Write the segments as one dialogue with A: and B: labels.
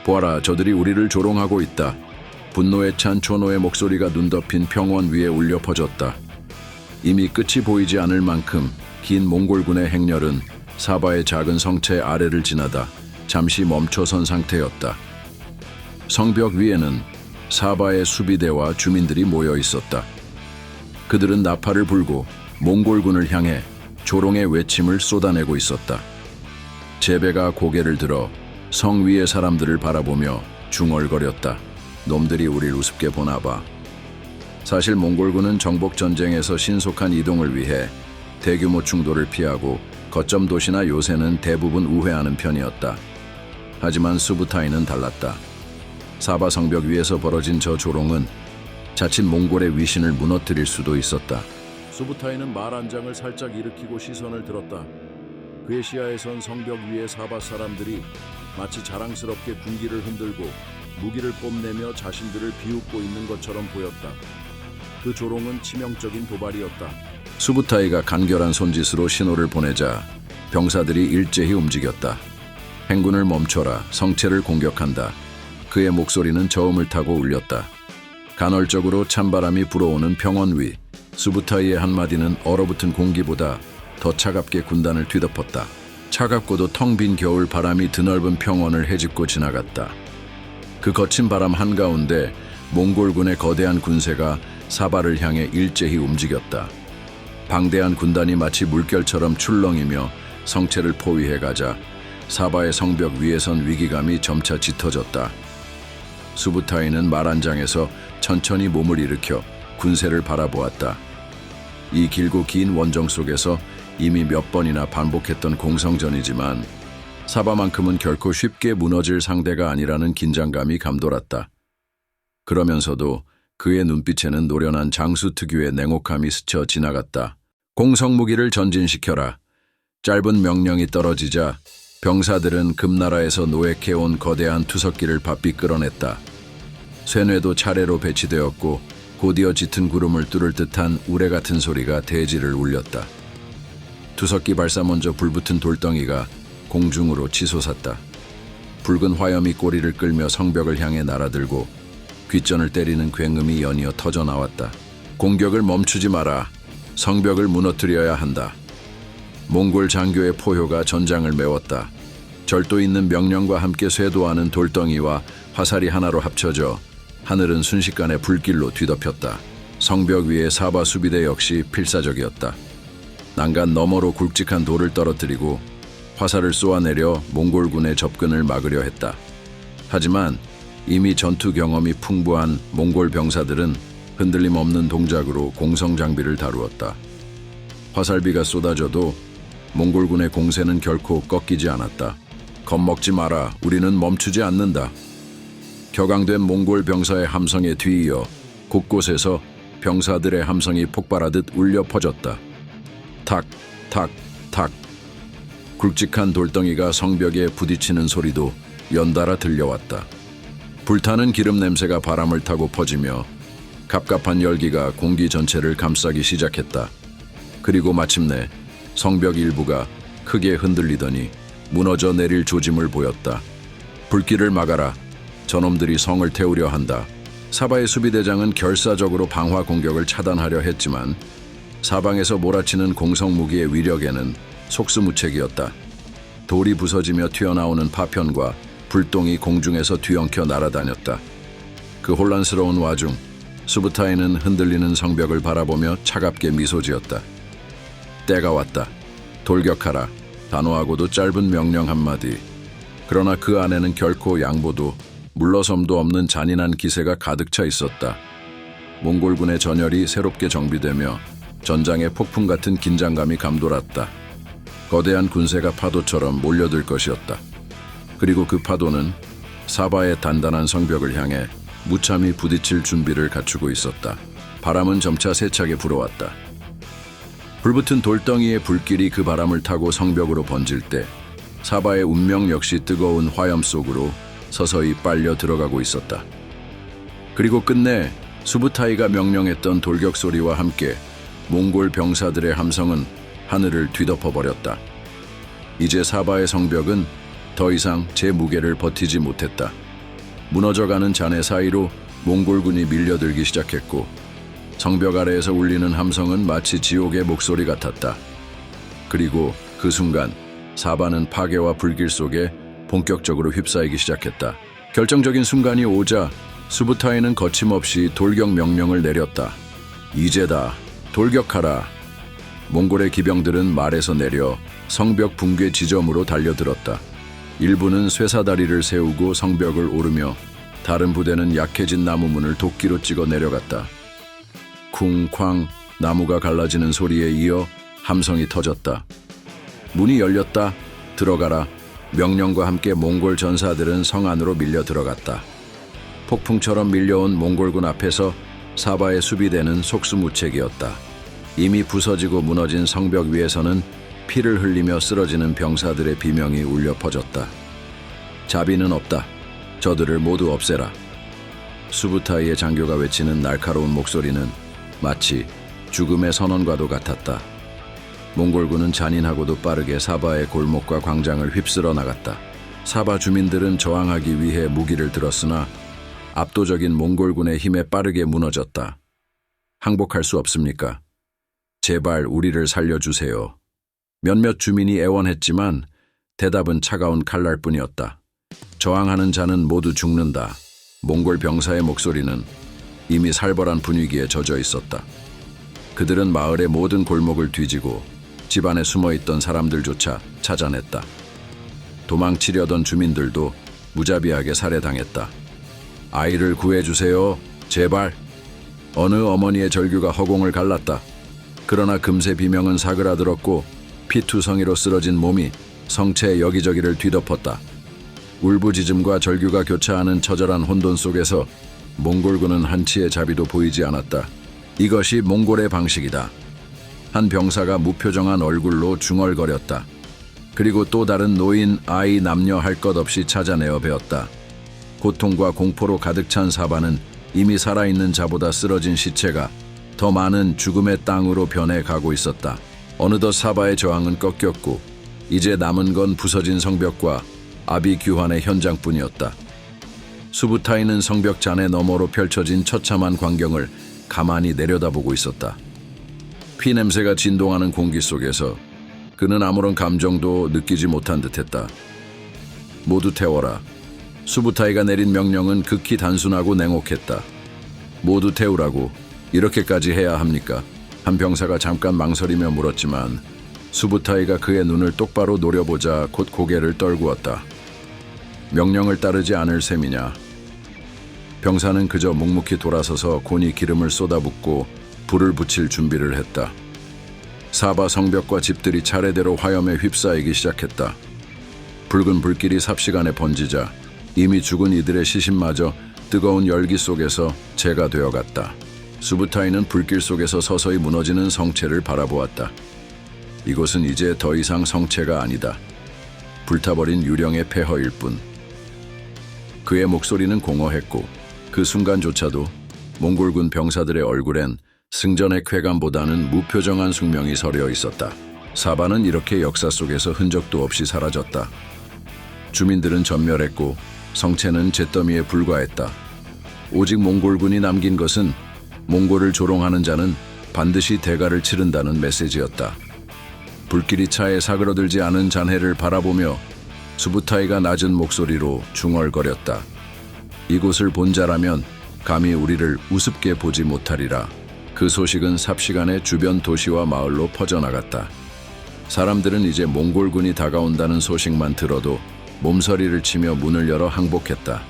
A: 보아라, 저들이 우리를 조롱하고 있다. 분노에 찬 촌호의 목소리가 눈 덮인 평원 위에 울려 퍼졌다. 이미 끝이 보이지 않을 만큼 긴 몽골군의 행렬은 사바의 작은 성체 아래를 지나다 잠시 멈춰선 상태였다. 성벽 위에는 사바의 수비대와 주민들이 모여 있었다. 그들은 나팔을 불고 몽골군을 향해 조롱의 외침을 쏟아내고 있었다. 제베가 고개를 들어 성 위의 사람들을 바라보며 중얼거렸다. 놈들이 우릴 우습게 보나 봐. 사실 몽골군은 정복 전쟁에서 신속한 이동을 위해 대규모 충돌을 피하고 거점 도시나 요새는 대부분 우회하는 편이었다. 하지만 수부타이는 달랐다. 사바 성벽 위에서 벌어진 저 조롱은 자칫 몽골의 위신을 무너뜨릴 수도 있었다. 수부타이는 말 한 장을 살짝 일으키고 시선을 들었다. 그의 시야에선 성벽 위의 사바 사람들이 마치 자랑스럽게 군기를 흔들고 무기를 뽐내며 자신들을 비웃고 있는 것처럼 보였다. 그 조롱은 치명적인 도발이었다. 수부타이가 간결한 손짓으로 신호를 보내자 병사들이 일제히 움직였다. 행군을 멈춰라, 성체를 공격한다. 그의 목소리는 저음을 타고 울렸다. 간헐적으로 찬바람이 불어오는 평원 위, 수부타이의 한마디는 얼어붙은 공기보다 더 차갑게 군단을 뒤덮었다. 차갑고도 텅 빈 겨울 바람이 드넓은 평원을 헤집고 지나갔다. 그 거친 바람 한가운데 몽골군의 거대한 군세가 사바를 향해 일제히 움직였다. 방대한 군단이 마치 물결처럼 출렁이며 성체를 포위해가자 사바의 성벽 위에선 위기감이 점차 짙어졌다. 수부타이는 말 한 장에서 천천히 몸을 일으켜 군세를 바라보았다. 이 길고 긴 원정 속에서 이미 몇 번이나 반복했던 공성전이지만 사바만큼은 결코 쉽게 무너질 상대가 아니라는 긴장감이 감돌았다. 그러면서도 그의 눈빛에는 노련한 장수 특유의 냉혹함이 스쳐 지나갔다. 공성무기를 전진시켜라. 짧은 명령이 떨어지자 병사들은 금나라에서 노획해온 거대한 투석기를 바삐 끌어냈다. 쇠뇌도 차례로 배치되었고 곧이어 짙은 구름을 뚫을 듯한 우레 같은 소리가 대지를 울렸다. 투석기 발사 먼저 불붙은 돌덩이가 공중으로 치솟았다. 붉은 화염이 꼬리를 끌며 성벽을 향해 날아들고 귓전을 때리는 굉음이 연이어 터져나왔다. 공격을 멈추지 마라. 성벽을 무너뜨려야 한다. 몽골 장교의 포효가 전장을 메웠다. 절도 있는 명령과 함께 쇄도하는 돌덩이와 화살이 하나로 합쳐져 하늘은 순식간에 불길로 뒤덮였다. 성벽 위의 사바 수비대 역시 필사적이었다. 난간 너머로 굵직한 돌을 떨어뜨리고 화살을 쏘아내려 몽골군의 접근을 막으려 했다. 하지만 이미 전투 경험이 풍부한 몽골 병사들은 흔들림 없는 동작으로 공성 장비를 다루었다. 화살비가 쏟아져도 몽골군의 공세는 결코 꺾이지 않았다. 겁먹지 마라. 우리는 멈추지 않는다. 격앙된 몽골 병사의 함성에 뒤이어 곳곳에서 병사들의 함성이 폭발하듯 울려 퍼졌다. 탁, 탁, 탁. 굵직한 돌덩이가 성벽에 부딪히는 소리도 연달아 들려왔다. 불타는 기름 냄새가 바람을 타고 퍼지며 갑갑한 열기가 공기 전체를 감싸기 시작했다. 그리고 마침내 성벽 일부가 크게 흔들리더니 무너져 내릴 조짐을 보였다. 불길을 막아라. 저놈들이 성을 태우려 한다. 사바의 수비대장은 결사적으로 방화 공격을 차단하려 했지만 사방에서 몰아치는 공성무기의 위력에는 속수무책이었다. 돌이 부서지며 튀어나오는 파편과 불똥이 공중에서 뒤엉켜 날아다녔다. 그 혼란스러운 와중 수부타이는 흔들리는 성벽을 바라보며 차갑게 미소 지었다. 때가 왔다. 돌격하라. 단호하고도 짧은 명령 한마디. 그러나 그 안에는 결코 양보도 물러섬도 없는 잔인한 기세가 가득 차 있었다. 몽골군의 전열이 새롭게 정비되며 전장에 폭풍 같은 긴장감이 감돌았다. 거대한 군세가 파도처럼 몰려들 것이었다. 그리고 그 파도는 사바의 단단한 성벽을 향해 무참히 부딪힐 준비를 갖추고 있었다. 바람은 점차 세차게 불어왔다. 불붙은 돌덩이의 불길이 그 바람을 타고 성벽으로 번질 때 사바의 운명 역시 뜨거운 화염 속으로 서서히 빨려 들어가고 있었다. 그리고 끝내 수부타이가 명령했던 돌격 소리와 함께 몽골 병사들의 함성은 하늘을 뒤덮어버렸다. 이제 사바의 성벽은 더 이상 제 무게를 버티지 못했다. 무너져가는 잔해 사이로 몽골군이 밀려들기 시작했고 성벽 아래에서 울리는 함성은 마치 지옥의 목소리 같았다. 그리고 그 순간 사바는 파괴와 불길 속에 본격적으로 휩싸이기 시작했다. 결정적인 순간이 오자 수부타이는 거침없이 돌격 명령을 내렸다. 이제다. 돌격하라. 몽골의 기병들은 말에서 내려 성벽 붕괴 지점으로 달려들었다. 일부는 쇠사다리를 세우고 성벽을 오르며 다른 부대는 약해진 나무 문을 도끼로 찍어 내려갔다. 쿵쾅 나무가 갈라지는 소리에 이어 함성이 터졌다. 문이 열렸다. 들어가라. 명령과 함께 몽골 전사들은 성 안으로 밀려 들어갔다. 폭풍처럼 밀려온 몽골군 앞에서 사바의 수비대는 속수무책이었다. 이미 부서지고 무너진 성벽 위에서는 피를 흘리며 쓰러지는 병사들의 비명이 울려 퍼졌다. 자비는 없다. 저들을 모두 없애라. 수부타이의 장교가 외치는 날카로운 목소리는 마치 죽음의 선언과도 같았다. 몽골군은 잔인하고도 빠르게 사바의 골목과 광장을 휩쓸어 나갔다. 사바 주민들은 저항하기 위해 무기를 들었으나 압도적인 몽골군의 힘에 빠르게 무너졌다. 항복할 수 없습니까? 제발 우리를 살려주세요. 몇몇 주민이 애원했지만 대답은 차가운 칼날뿐이었다. 저항하는 자는 모두 죽는다. 몽골 병사의 목소리는 이미 살벌한 분위기에 젖어 있었다. 그들은 마을의 모든 골목을 뒤지고 집안에 숨어있던 사람들조차 찾아냈다. 도망치려던 주민들도 무자비하게 살해당했다. 아이를 구해주세요. 제발. 어느 어머니의 절규가 허공을 갈랐다. 그러나 금세 비명은 사그라들었고 피투성이로 쓰러진 몸이 성체 여기저기를 뒤덮었다. 울부짖음과 절규가 교차하는 처절한 혼돈 속에서 몽골군은 한치의 자비도 보이지 않았다. 이것이 몽골의 방식이다. 한 병사가 무표정한 얼굴로 중얼거렸다. 그리고 또 다른 노인, 아이, 남녀 할 것 없이 찾아내어 베었다. 고통과 공포로 가득 찬 사바는 이미 살아있는 자보다 쓰러진 시체가 더 많은 죽음의 땅으로 변해 가고 있었다. 어느덧 사바의 저항은 꺾였고 이제 남은 건 부서진 성벽과 아비규환의 현장뿐이었다. 수부타이는 성벽 잔해 너머로 펼쳐진 처참한 광경을 가만히 내려다보고 있었다. 피 냄새가 진동하는 공기 속에서 그는 아무런 감정도 느끼지 못한 듯했다. 모두 태워라. 수부타이가 내린 명령은 극히 단순하고 냉혹했다. 모두 태우라고. 이렇게까지 해야 합니까? 한 병사가 잠깐 망설이며 물었지만 수부타이가 그의 눈을 똑바로 노려보자 곧 고개를 떨구었다. 명령을 따르지 않을 셈이냐? 병사는 그저 묵묵히 돌아서서 곤히 기름을 쏟아붓고 불을 붙일 준비를 했다. 사바 성벽과 집들이 차례대로 화염에 휩싸이기 시작했다. 붉은 불길이 삽시간에 번지자 이미 죽은 이들의 시신마저 뜨거운 열기 속에서 재가 되어갔다. 수부타이는 불길 속에서 서서히 무너지는 성체를 바라보았다. 이곳은 이제 더 이상 성체가 아니다. 불타버린 유령의 폐허일 뿐. 그의 목소리는 공허했고 그 순간조차도 몽골군 병사들의 얼굴엔 승전의 쾌감보다는 무표정한 숙명이 서려 있었다. 사바는 이렇게 역사 속에서 흔적도 없이 사라졌다. 주민들은 전멸했고 성체는 잿더미에 불과했다. 오직 몽골군이 남긴 것은 몽골을 조롱하는 자는 반드시 대가를 치른다는 메시지였다. 불길이 차에 사그러들지 않은 잔해를 바라보며 수부타이가 낮은 목소리로 중얼거렸다. 이곳을 본 자라면 감히 우리를 우습게 보지 못하리라. 그 소식은 삽시간에 주변 도시와 마을로 퍼져나갔다. 사람들은 이제 몽골군이 다가온다는 소식만 들어도 몸서리를 치며 문을 열어 항복했다.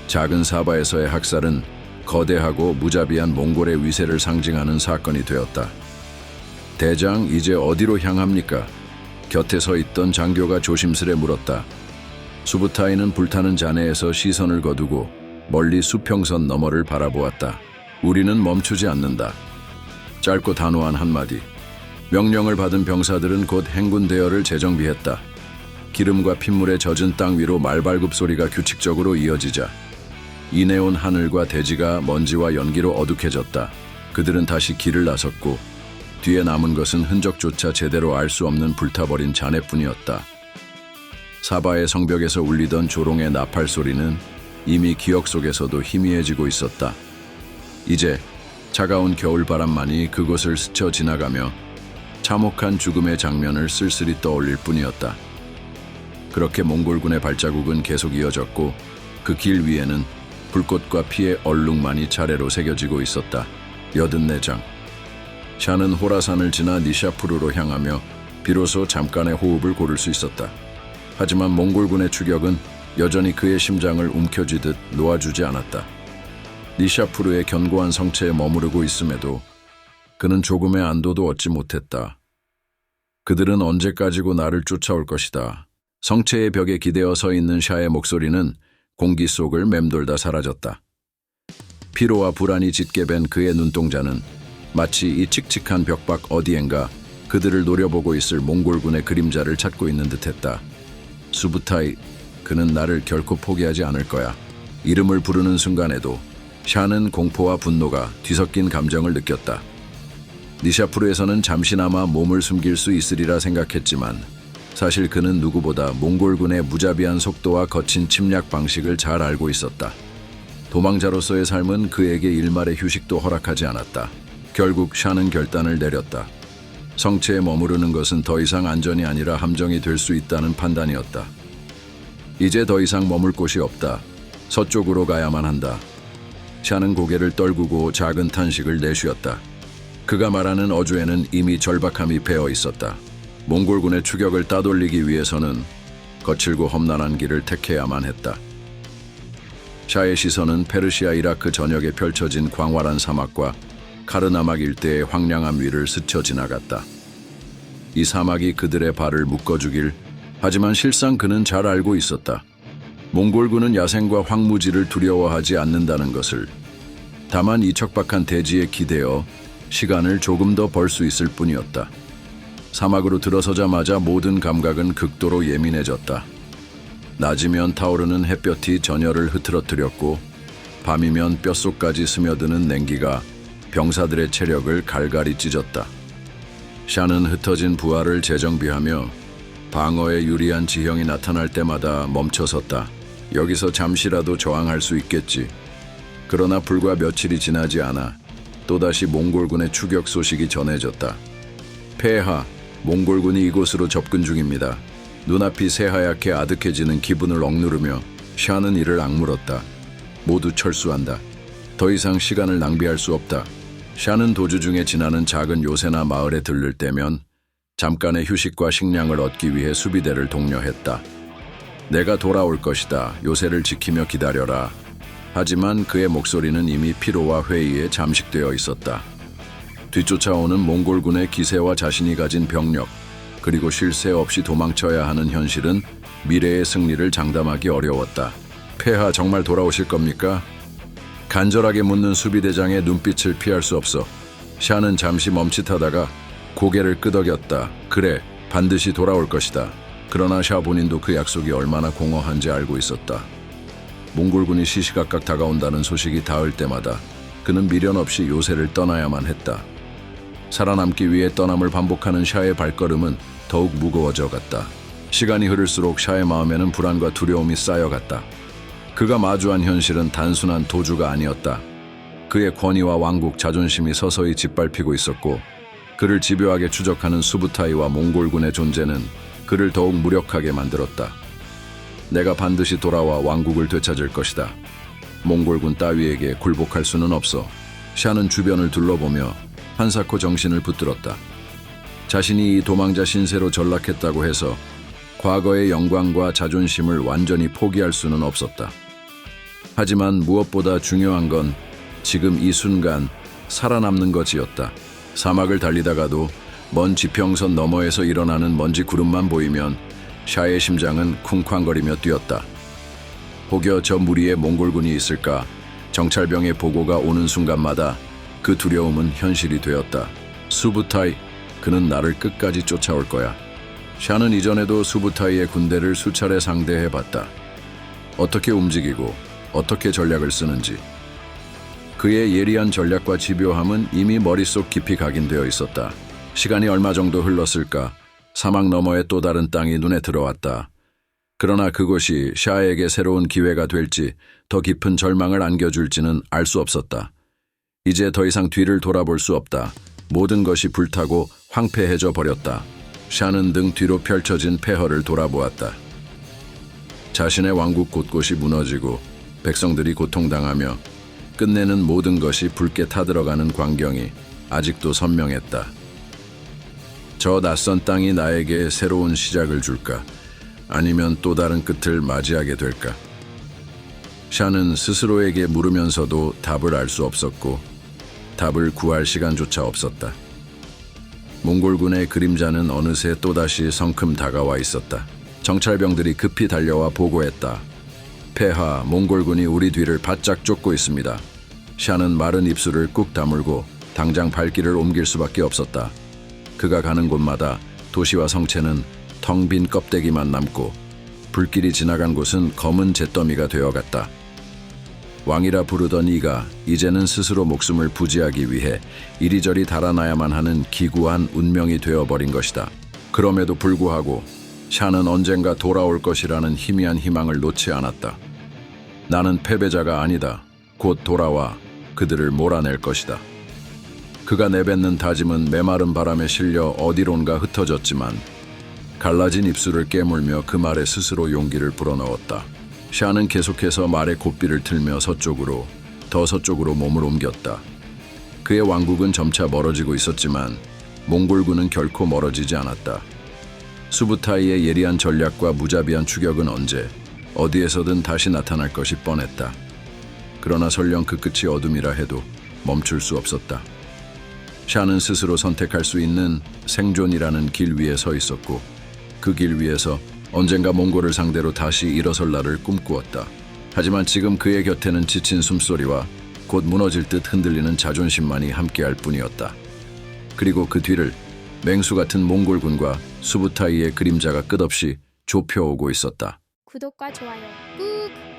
A: 작은 사바에서의 학살은 거대하고 무자비한 몽골의 위세를 상징하는 사건이 되었다. 대장, 이제 어디로 향합니까? 곁에 서 있던 장교가 조심스레 물었다. 수부타이는 불타는 잔해에서 시선을 거두고 멀리 수평선 너머를 바라보았다. 우리는 멈추지 않는다. 짧고 단호한 한마디. 명령을 받은 병사들은 곧 행군 대열을 재정비했다. 기름과 핏물에 젖은 땅 위로 말발굽 소리가 규칙적으로 이어지자 인해온 하늘과 대지가 먼지와 연기로 어둑해졌다. 그들은 다시 길을 나섰고 뒤에 남은 것은 흔적조차 제대로 알 수 없는 불타버린 잔해뿐이었다. 사바의 성벽에서 울리던 조롱의 나팔 소리는 이미 기억 속에서도 희미해지고 있었다. 이제 차가운 겨울바람만이 그곳을 스쳐 지나가며 참혹한 죽음의 장면을 쓸쓸히 떠올릴 뿐이었다. 그렇게 몽골군의 발자국은 계속 이어졌고 그 길 위에는 불꽃과 피의 얼룩만이 차례로 새겨지고 있었다. 84장. 샤는 호라산을 지나 니샤푸르로 향하며 비로소 잠깐의 호흡을 고를 수 있었다. 하지만 몽골군의 추격은 여전히 그의 심장을 움켜쥐듯 놓아주지 않았다. 니샤푸르의 견고한 성체에 머무르고 있음에도 그는 조금의 안도도 얻지 못했다. 그들은 언제까지고 나를 쫓아올 것이다. 성체의 벽에 기대어 서 있는 샤의 목소리는 공기 속을 맴돌다 사라졌다. 피로와 불안이 짙게 밴 그의 눈동자는 마치 이 칙칙한 벽밖 어디엔가 그들을 노려보고 있을 몽골군의 그림자를 찾고 있는 듯했다. 수부타이, 그는 나를 결코 포기하지 않을 거야. 이름을 부르는 순간에도 샤는 공포와 분노가 뒤섞인 감정을 느꼈다. 니샤푸르에서는 잠시나마 몸을 숨길 수 있으리라 생각했지만 사실 그는 누구보다 몽골군의 무자비한 속도와 거친 침략 방식을 잘 알고 있었다. 도망자로서의 삶은 그에게 일말의 휴식도 허락하지 않았다. 결국 샤는 결단을 내렸다. 성체에 머무르는 것은 더 이상 안전이 아니라 함정이 될 수 있다는 판단이었다. 이제 더 이상 머물 곳이 없다. 서쪽으로 가야만 한다. 샤는 고개를 떨구고 작은 탄식을 내쉬었다. 그가 말하는 어조에는 이미 절박함이 배어 있었다. 몽골군의 추격을 따돌리기 위해서는 거칠고 험난한 길을 택해야만 했다. 샤의 시선은 페르시아 이라크 전역에 펼쳐진 광활한 사막과 카르나막 일대의 황량함 위를 스쳐 지나갔다. 이 사막이 그들의 발을 묶어주길, 하지만 실상 그는 잘 알고 있었다. 몽골군은 야생과 황무지를 두려워하지 않는다는 것을. 다만 이 척박한 대지에 기대어 시간을 조금 더 벌 수 있을 뿐이었다. 사막으로 들어서자마자 모든 감각은 극도로 예민해졌다. 낮이면 타오르는 햇볕이 전열을 흐트러뜨렸고 밤이면 뼛속까지 스며드는 냉기가 병사들의 체력을 갈갈이 찢었다. 샤는 흩어진 부하를 재정비하며 방어에 유리한 지형이 나타날 때마다 멈춰섰다. 여기서 잠시라도 저항할 수 있겠지. 그러나 불과 며칠이 지나지 않아 또다시 몽골군의 추격 소식이 전해졌다. 폐하, 몽골군이 이곳으로 접근 중입니다. 눈앞이 새하얗게 아득해지는 기분을 억누르며 샤는 이를 악물었다. 모두 철수한다. 더 이상 시간을 낭비할 수 없다. 샤는 도주 중에 지나는 작은 요새나 마을에 들를 때면 잠깐의 휴식과 식량을 얻기 위해 수비대를 독려했다. 내가 돌아올 것이다. 요새를 지키며 기다려라. 하지만 그의 목소리는 이미 피로와 회의에 잠식되어 있었다. 뒤쫓아오는 몽골군의 기세와 자신이 가진 병력, 그리고 쉴 새 없이 도망쳐야 하는 현실은 미래의 승리를 장담하기 어려웠다. 폐하, 정말 돌아오실 겁니까? 간절하게 묻는 수비대장의 눈빛을 피할 수 없어 샤는 잠시 멈칫하다가 고개를 끄덕였다. 그래, 반드시 돌아올 것이다. 그러나 샤 본인도 그 약속이 얼마나 공허한지 알고 있었다. 몽골군이 시시각각 다가온다는 소식이 닿을 때마다 그는 미련 없이 요새를 떠나야만 했다. 살아남기 위해 떠남을 반복하는 샤의 발걸음은 더욱 무거워져 갔다. 시간이 흐를수록 샤의 마음에는 불안과 두려움이 쌓여갔다. 그가 마주한 현실은 단순한 도주가 아니었다. 그의 권위와 왕국 자존심이 서서히 짓밟히고 있었고 그를 집요하게 추적하는 수부타이와 몽골군의 존재는 그를 더욱 무력하게 만들었다. 내가 반드시 돌아와 왕국을 되찾을 것이다. 몽골군 따위에게 굴복할 수는 없어. 샤는 주변을 둘러보며 한사코 정신을 붙들었다. 자신이 이 도망자 신세로 전락했다고 해서 과거의 영광과 자존심을 완전히 포기할 수는 없었다. 하지만 무엇보다 중요한 건 지금 이 순간 살아남는 것이었다. 사막을 달리다가도 먼 지평선 너머에서 일어나는 먼지 구름만 보이면 샤의 심장은 쿵쾅거리며 뛰었다. 혹여 저 무리에 몽골군이 있을까? 정찰병의 보고가 오는 순간마다 그 두려움은 현실이 되었다. 수부타이, 그는 나를 끝까지 쫓아올 거야. 샤는 이전에도 수부타이의 군대를 수차례 상대해봤다. 어떻게 움직이고 어떻게 전략을 쓰는지. 그의 예리한 전략과 집요함은 이미 머릿속 깊이 각인되어 있었다. 시간이 얼마 정도 흘렀을까? 사막 너머의 또 다른 땅이 눈에 들어왔다. 그러나 그것이 샤에게 새로운 기회가 될지 더 깊은 절망을 안겨줄지는 알 수 없었다. 이제 더 이상 뒤를 돌아볼 수 없다. 모든 것이 불타고 황폐해져 버렸다. 샤는 등 뒤로 펼쳐진 폐허를 돌아보았다. 자신의 왕국 곳곳이 무너지고 백성들이 고통당하며 끝내는 모든 것이 붉게 타들어가는 광경이 아직도 선명했다. 저 낯선 땅이 나에게 새로운 시작을 줄까? 아니면 또 다른 끝을 맞이하게 될까? 샤는 스스로에게 물으면서도 답을 알 수 없었고 답을 구할 시간조차 없었다. 몽골군의 그림자는 어느새 또다시 성큼 다가와 있었다. 정찰병들이 급히 달려와 보고했다. 폐하, 몽골군이 우리 뒤를 바짝 쫓고 있습니다. 샤는 마른 입술을 꾹 다물고 당장 발길을 옮길 수밖에 없었다. 그가 가는 곳마다 도시와 성체는 텅 빈 껍데기만 남고 불길이 지나간 곳은 검은 잿더미가 되어갔다. 왕이라 부르던 이가 이제는 스스로 목숨을 부지하기 위해 이리저리 달아나야만 하는 기구한 운명이 되어버린 것이다. 그럼에도 불구하고 샤는 언젠가 돌아올 것이라는 희미한 희망을 놓지 않았다. 나는 패배자가 아니다. 곧 돌아와 그들을 몰아낼 것이다. 그가 내뱉는 다짐은 메마른 바람에 실려 어디론가 흩어졌지만 갈라진 입술을 깨물며 그 말에 스스로 용기를 불어넣었다. 샤는 계속해서 말의 고삐를 틀며 서쪽으로, 더 서쪽으로 몸을 옮겼다. 그의 왕국은 점차 멀어지고 있었지만 몽골군은 결코 멀어지지 않았다. 수부타이의 예리한 전략과 무자비한 추격은 언제, 어디에서든 다시 나타날 것이 뻔했다. 그러나 설령 그 끝이 어둠이라 해도 멈출 수 없었다. 샤는 스스로 선택할 수 있는 생존이라는 길 위에 서 있었고 그 길 위에서 언젠가 몽골을 상대로 다시 일어설 날을 꿈꾸었다. 하지만 지금 그의 곁에는 지친 숨소리와 곧 무너질 듯 흔들리는 자존심만이 함께할 뿐이었다. 그리고 그 뒤를 맹수 같은 몽골군과 수부타이의 그림자가 끝없이 좁혀오고 있었다.
B: 구독과 좋아요 꾹!